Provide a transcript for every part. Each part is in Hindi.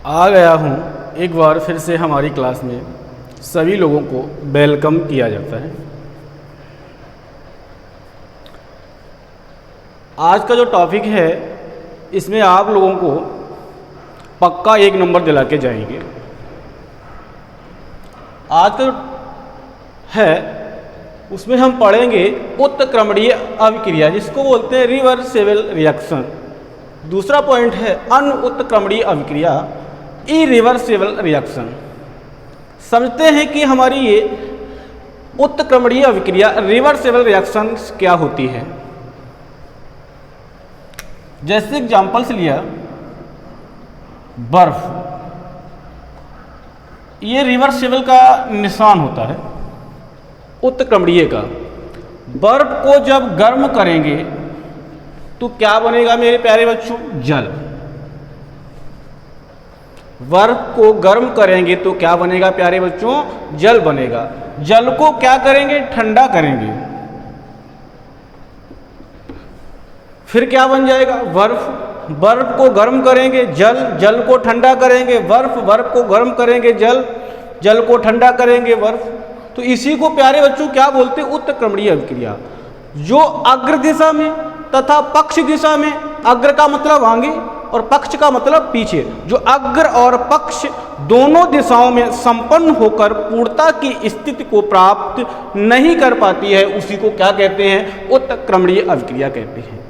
आ गया हूँ एक बार फिर से हमारी क्लास में। सभी लोगों को वेलकम किया जाता है। आज का जो टॉपिक है इसमें आप लोगों को पक्का 1 नंबर दिला के जाएंगे। आज का जो है उसमें हम पढ़ेंगे उत्क्रमणीय अभिक्रिया, जिसको बोलते हैं रिवर्सिबल रिएक्शन। दूसरा पॉइंट है अनुत्क्रमणीय अभिक्रिया, इरिवर्सिबल रिएक्शन। समझते हैं कि हमारी ये उत्क्रमणीय अभिक्रिया रिवर्सिबल रिएक्शन क्या होती है। जैसे एग्जांपल्स लिया बर्फ, ये रिवर्सिबल का निशान होता है उत्क्रमणीय का। बर्फ को जब गर्म करेंगे तो क्या बनेगा मेरे प्यारे बच्चों? जल। बर्फ को गर्म करेंगे तो क्या बनेगा प्यारे बच्चों? जल बनेगा। जल को क्या करेंगे? ठंडा करेंगे, फिर क्या बन जाएगा? बर्फ। बर्फ को गर्म करेंगे जल, जल को ठंडा करेंगे बर्फ, बर्फ को गर्म करेंगे जल, जल को ठंडा करेंगे बर्फ। तो इसी को प्यारे बच्चों क्या बोलते हैं? उत्क्रमणीय अभिक्रिया। जो अग्र दिशा में तथा पक्ष दिशा में, अग्र का मतलब आगे और पक्ष का मतलब पीछे, जो अग्र और पक्ष दोनों दिशाओं में संपन्न होकर पूर्णता की स्थिति को प्राप्त नहीं कर पाती है, उसी को क्या कहते हैं? उत्क्रमणीय अभिक्रिया कहते हैं।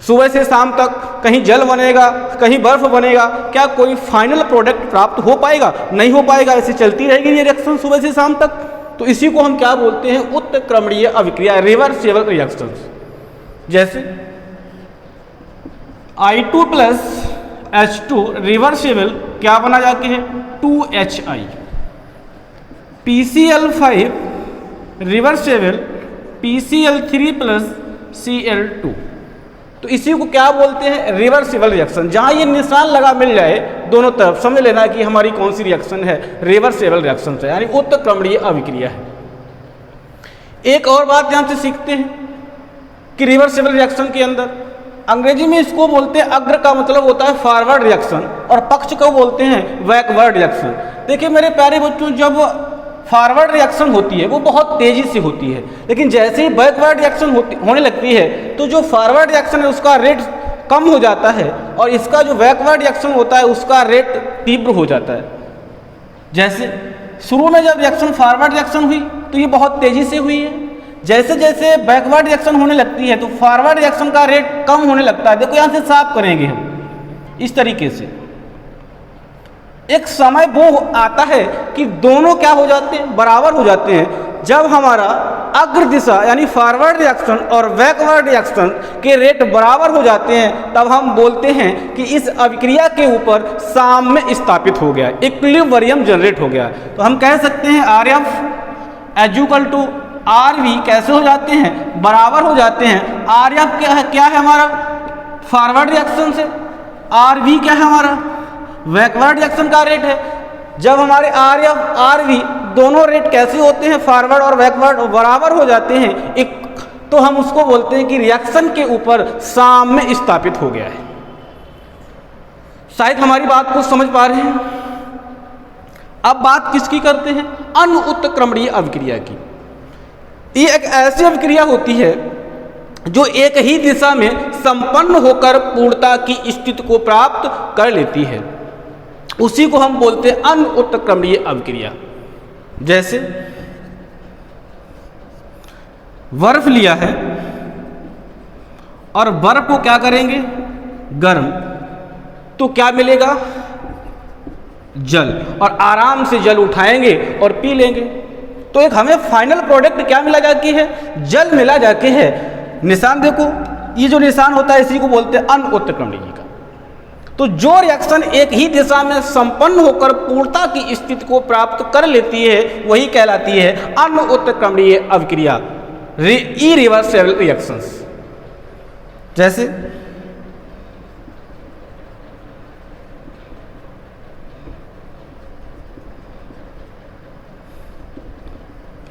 सुबह से शाम तक कहीं जल बनेगा, कहीं बर्फ बनेगा, क्या कोई फाइनल प्रोडक्ट प्राप्त हो पाएगा? नहीं हो पाएगा। ऐसे चलती रहेगी ये रिएक्शन सुबह से शाम तक। तो इसी को हम क्या बोलते हैं? उत्क्रमणीय अभिक्रिया, रिवर्सिबल रिएक्शंस। जैसे I2 प्लस H2 रिवर्सिबल क्या बना जाके है? 2HI। PCl5 reversible PCl3 plus Cl2। तो इसी को क्या बोलते हैं? Reversible reaction. जहां ये निशान लगा मिल जाए दोनों तरफ, समझ लेना कि हमारी कौन सी रिएक्शन है? रिवर्सिबल रिएक्शन है, यानी उत्क्रमणीय अभिक्रिया है। एक और बात ध्यान से सीखते हैं कि रिवर्सिबल रिएक्शन के अंदर अंग्रेजी में इसको बोलते हैं, अग्र का मतलब होता है फॉरवर्ड रिएक्शन और पक्ष को बोलते हैं बैकवर्ड रिएक्शन। देखिए मेरे प्यारे बच्चों, जब फॉरवर्ड रिएक्शन होती है वो बहुत तेजी से होती है, लेकिन जैसे ही बैकवर्ड रिएक्शन होने लगती है तो जो फॉरवर्ड रिएक्शन है उसका रेट कम हो जाता है और इसका जो बैकवर्ड रिएक्शन होता है उसका रेट तीव्र हो जाता है। जैसे शुरू में जब रिएक्शन फॉरवर्ड रिएक्शन हुई तो ये बहुत तेजी से हुई है, जैसे जैसे बैकवर्ड रिएक्शन होने लगती है तो फॉरवर्ड रिएक्शन का रेट कम होने लगता है। देखो यहाँ से साफ करेंगे हम इस तरीके से। एक समय वो आता है कि दोनों क्या हो जाते हैं? बराबर हो जाते हैं। जब हमारा अग्र दिशा यानी फॉरवर्ड रिएक्शन और बैकवर्ड रिएक्शन के रेट बराबर हो जाते हैं तब हम बोलते हैं कि इस अभिक्रिया के ऊपर साम्य स्थापित हो गया, इक्विलिब्रियम जनरेट हो गया। तो हम कह सकते हैं RF इक्वल टू RV कैसे हो जाते हैं? बराबर हो जाते हैं। RF क्या है हमारा? फॉरवर्ड रिएक्शन से। RV क्या है हमारा? बैकवर्ड रिएक्शन का रेट है। जब हमारे RF RV दोनों रेट कैसे होते हैं? फॉरवर्ड और बैकवर्ड बराबर हो जाते हैं एक, तो हम उसको बोलते हैं कि रिएक्शन के ऊपर साम्य स्थापित हो गया है। शायद हमारी बात को समझ पा रहे हैं। अब बात किसकी करते हैं? अनुत्क्रमणीय अभिक्रिया की। ये एक ऐसी अभिक्रिया होती है जो एक ही दिशा में संपन्न होकर पूर्णता की स्थिति को प्राप्त कर लेती है, उसी को हम बोलते हैं अनुत्क्रमणीय अभिक्रिया। जैसे बर्फ लिया है और बर्फ को क्या करेंगे? गर्म, तो क्या मिलेगा? जल। और आराम से जल उठाएंगे और पी लेंगे, तो एक हमें फाइनल प्रोडक्ट क्या मिला जाती है? जल मिला जाके है। निशान देखो, ये जो निशान होता है इसी को बोलते हैं अनुत्क्रमणीय का। तो जो रिएक्शन एक ही दिशा में संपन्न होकर पूर्णता की स्थिति को प्राप्त कर लेती है वही कहलाती है अनुत्क्रमणीय अभिक्रिया, इरिवर्सिबल रिएक्शंस। जैसे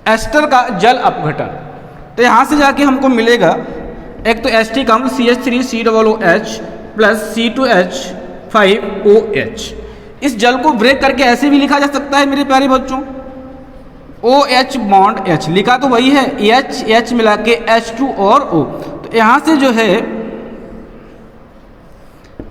एस्टर का जल अपघटन, तो यहाँ से जाके हमको मिलेगा एक तो एस्टिक अम्ल CH3COOH प्लस C2H5OH, इस जल को ब्रेक करके ऐसे भी लिखा जा सकता है मेरे प्यारे बच्चों, OH बॉन्ड H, लिखा तो वही है H मिला के H2 और O। तो यहाँ से जो है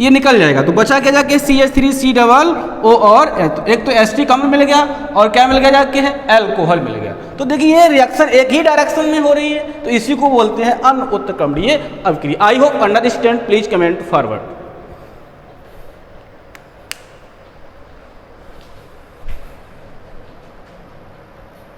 ये निकल जाएगा, तो बचा क्या जाके CH3COO और H। तो एक तो H3 कम मिल गया और क्या मिल गया जाके है अल्कोहल मिल गया। तो देखिए ये रिएक्शन एक ही डायरेक्शन में हो रही है, तो इसी को बोलते हैं अनउत्क्रमणीय अभिक्रिया। I hope understand, please comment forward.